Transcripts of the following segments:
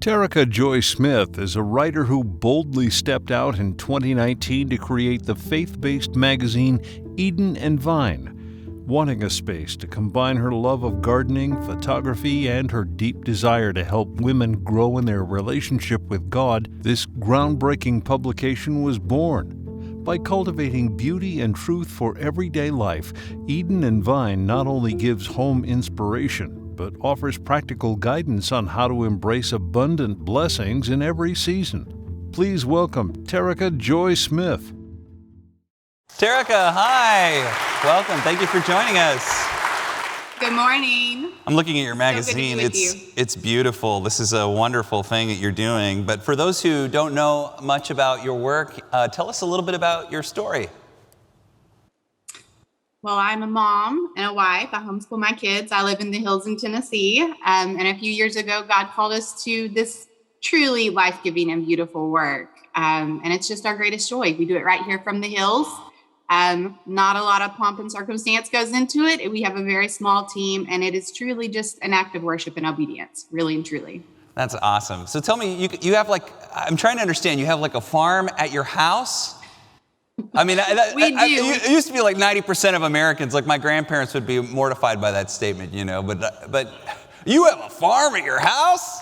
Terrica Joy Smith is a writer who boldly stepped out in 2019 to create the faith-based magazine Eden and Vine. Wanting a space to combine her love of gardening, photography, and her deep desire to help women grow in their relationship with God, this groundbreaking publication was born. By cultivating beauty and truth for everyday life, Eden and Vine not only gives home inspiration, but offers practical guidance on how to embrace abundant blessings in every season. Please welcome Terrica Joy Smith. Terrica, hi. Welcome. Thank you for joining us. Good morning. I'm looking at your magazine. So good to be with you. It's beautiful. This is a wonderful thing that you're doing. But for those who don't know much about your work, tell us a little bit about your story. Well, I'm a mom and a wife. I homeschool my kids. I live in the hills in Tennessee. And a few years ago, God called us to this truly life-giving and beautiful work. And it's just our greatest joy. We do it right here from the hills. Not a lot of pomp and circumstance goes into it. We have a very small team, and it is truly just an act of worship and obedience, really and truly. That's awesome. So tell me, you have I'm trying to understand, you have a farm at your house? I mean, we do. It used to be 90% of Americans, my grandparents would be mortified by that statement, but you have a farm at your house?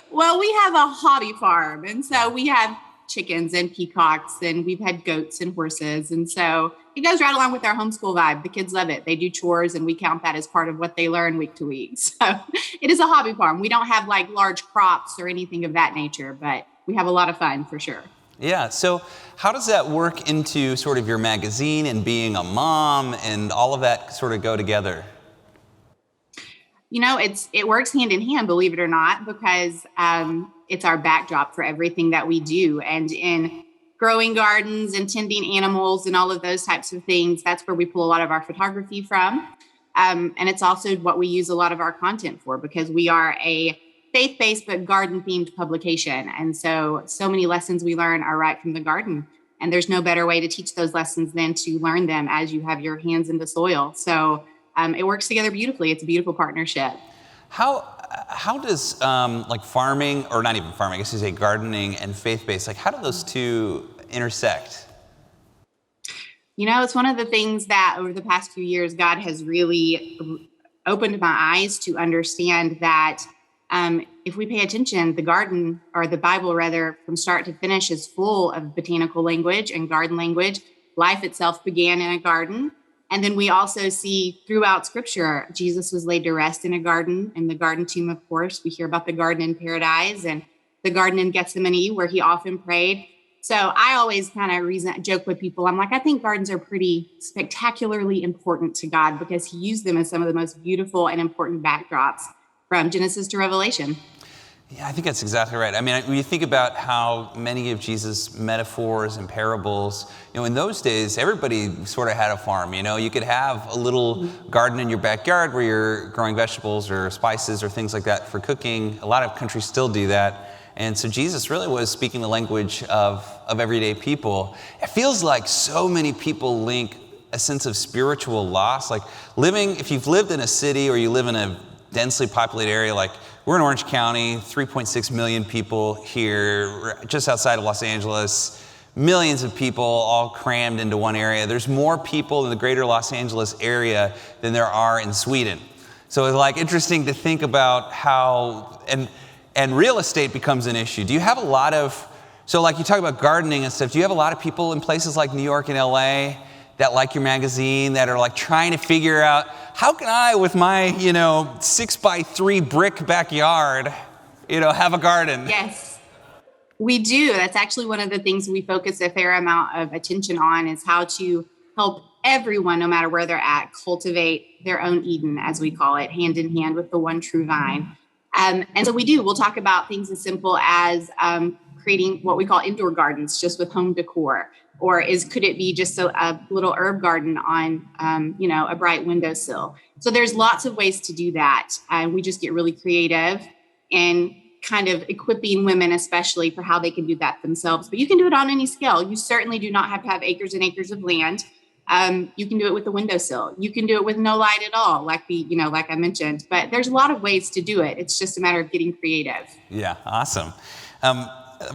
Well, we have a hobby farm, and so we have chickens and peacocks, and we've had goats and horses, and so it goes right along with our homeschool vibe. The kids love it. They do chores, and we count that as part of what they learn week to week. So it is a hobby farm. We don't have large crops or anything of that nature, but we have a lot of fun for sure. Yeah. So how does that work into sort of your magazine and being a mom and all of that sort of go together? It works hand in hand, believe it or not, because it's our backdrop for everything that we do. And in growing gardens and tending animals and all of those types of things, that's where we pull a lot of our photography from. And it's also what we use a lot of our content for, because we are a faith-based but garden-themed publication. And so many lessons we learn are right from the garden. And there's no better way to teach those lessons than to learn them as you have your hands in the soil. So it works together beautifully. It's a beautiful partnership. How does farming, or not even farming, I guess you say gardening and faith-based, how do those two intersect? It's one of the things that over the past few years, God has really opened my eyes to understand that if we pay attention, the garden, or the Bible rather, from start to finish is full of botanical language and garden language. Life itself began in a garden. And then we also see throughout Scripture, Jesus was laid to rest in a garden, in the garden tomb, of course. We hear about the garden in paradise and the garden in Gethsemane, where he often prayed. So I always kind of joke with people. I'm I think gardens are pretty spectacularly important to God, because he used them as some of the most beautiful and important backdrops from Genesis to Revelation. Yeah, I think that's exactly right. I mean, when you think about how many of Jesus' metaphors and parables, in those days, everybody sort of had a farm. You could have a little garden in your backyard where you're growing vegetables or spices or things like that for cooking. A lot of countries still do that. And so Jesus really was speaking the language of everyday people. It feels like so many people link a sense of spiritual loss, if you've lived in a city or you live in a densely populated area, we're in Orange County, 3.6 million people here, just outside of Los Angeles, millions of people all crammed into one area. There's more people in the greater Los Angeles area than there are in Sweden. So it's interesting to think about how, and real estate becomes an issue. Do you have a lot of, you talk about gardening and stuff, do you have a lot of people in places like New York and LA that like your magazine, that are trying to figure out, how can I, with my 6x3 brick backyard, have a garden? Yes, we do. That's actually one of the things we focus a fair amount of attention on, is how to help everyone, no matter where they're at, cultivate their own Eden, as we call it, hand in hand with the one true vine. And so we do. We'll talk about things as simple as creating what we call indoor gardens, just with home decor. Or could it be just a little herb garden on, a bright windowsill? So there's lots of ways to do that. We just get really creative and kind of equipping women, especially, for how they can do that themselves. But you can do it on any scale. You certainly do not have to have acres and acres of land. You can do it with the windowsill. You can do it with no light at all, like I mentioned. But there's a lot of ways to do it. It's just a matter of getting creative. Yeah, awesome.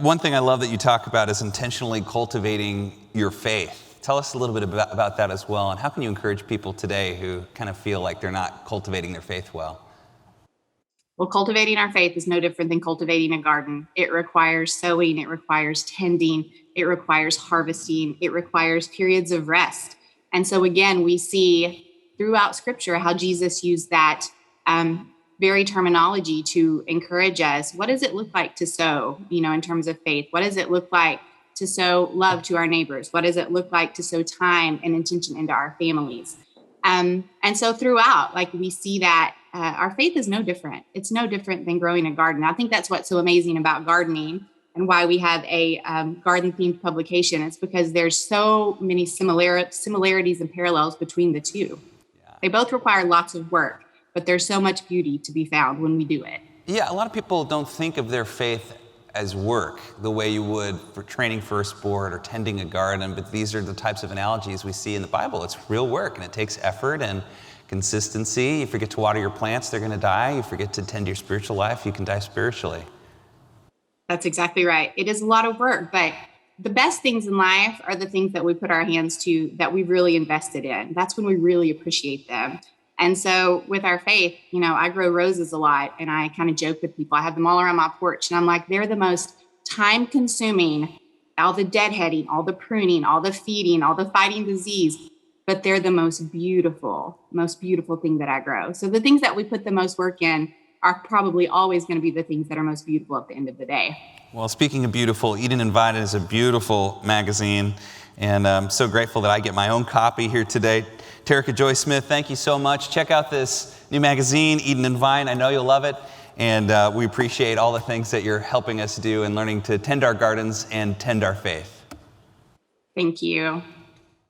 One thing I love that you talk about is intentionally cultivating your faith. Tell us a little bit about that as well, and how can you encourage people today who kind of feel like they're not cultivating their faith well? Well, cultivating our faith is no different than cultivating a garden. It requires sowing, it requires tending, it requires harvesting, it requires periods of rest. And so again, we see throughout Scripture how Jesus used that very terminology to encourage us. What does it look like to sow, in terms of faith? What does it look like to sow love to our neighbors? What does it look like to sow time and intention into our families? And so throughout, we see that our faith is no different. It's no different than growing a garden. I think that's what's so amazing about gardening and why we have a garden-themed publication. It's because there's so many similarities and parallels between the two. Yeah. They both require lots of work, but there's so much beauty to be found when we do it. Yeah, a lot of people don't think of their faith as work the way you would for training for a sport or tending a garden, but these are the types of analogies we see in the Bible. It's real work, and it takes effort and consistency. You forget to water your plants, they're going to die. You forget to tend your spiritual life, you can die spiritually. That's exactly right. It is a lot of work, but the best things in life are the things that we put our hands to, that we've really invested in. That's when we really appreciate them. And so with our faith, I grow roses a lot, and I kind of joke with people. I have them all around my porch, and I'm like, they're the most time consuming, all the deadheading, all the pruning, all the feeding, all the fighting disease, but they're the most beautiful thing that I grow. So the things that we put the most work in are probably always going to be the things that are most beautiful at the end of the day. Well, speaking of beautiful, Eaten and Invited is a beautiful magazine, and I'm so grateful that I get my own copy here today. Terrica Joy Smith, thank you so much. Check out this new magazine, Eden and Vine. I know you'll love it, and we appreciate all the things that you're helping us do and learning to tend our gardens and tend our faith. Thank you.